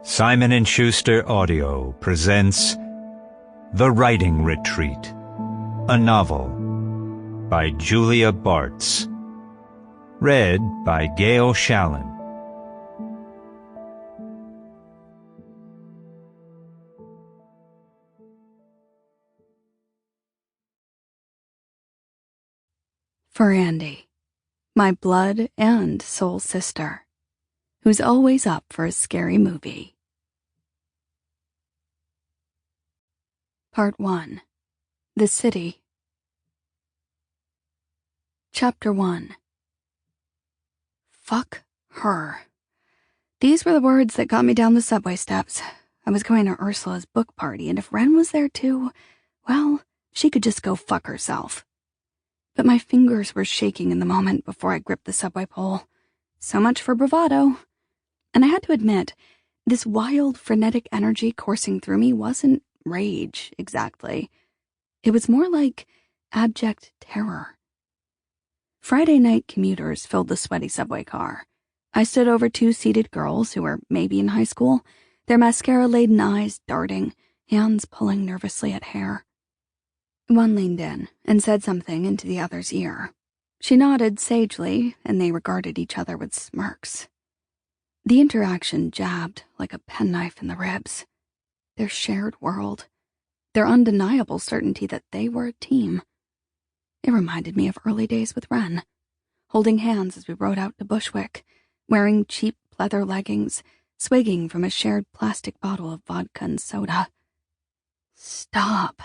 Simon & Schuster Audio presents The Writing Retreat, a novel by Julia Bartz, read by Gail Shalan. For Andy, my blood and soul sister, who's always up for a scary movie. Part 1. The City. Chapter 1. Fuck her. These were the words that got me down the subway steps. I was going to Ursula's book party, and if Wren was there too, well, she could just go fuck herself. But my fingers were shaking in the moment before I gripped the subway pole. So much for bravado. And I had to admit, this wild, frenetic energy coursing through me wasn't rage, exactly. It was more like abject terror. Friday night commuters filled the sweaty subway car. I stood over two seated girls who were maybe in high school, their mascara-laden eyes darting, hands pulling nervously at hair. One leaned in and said something into the other's ear. She nodded sagely, and they regarded each other with smirks. The interaction jabbed like a penknife in the ribs. Their shared world, their undeniable certainty that they were a team. It reminded me of early days with Wren, holding hands as we rode out to Bushwick, wearing cheap leather leggings, swigging from a shared plastic bottle of vodka and soda. Stop.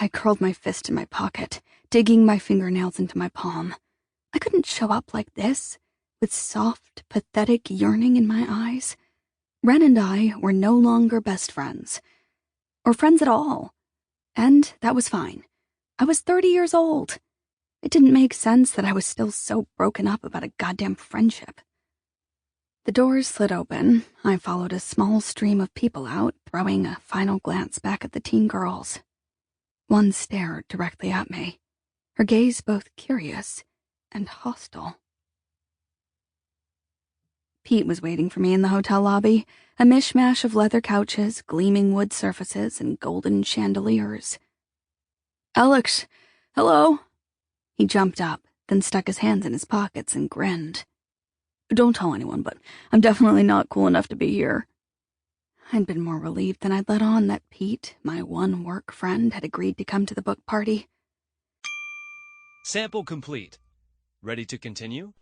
I curled my fist in my pocket, digging my fingernails into my palm. I couldn't show up like this, with soft, pathetic yearning in my eyes. Wren and I were no longer best friends, or friends at all, and that was fine. I was 30 years old. It didn't make sense that I was still so broken up about a goddamn friendship. The doors slid open. I followed a small stream of people out, throwing a final glance back at the teen girls. One stared directly at me, her gaze both curious and hostile. Pete was waiting for me in the hotel lobby, a mishmash of leather couches, gleaming wood surfaces, and golden chandeliers. "Alex, hello." He jumped up, then stuck his hands in his pockets and grinned. "Don't tell anyone, but I'm definitely not cool enough to be here." I'd been more relieved than I'd let on that Pete, my one work friend, had agreed to come to the book party. Sample complete. Ready to continue?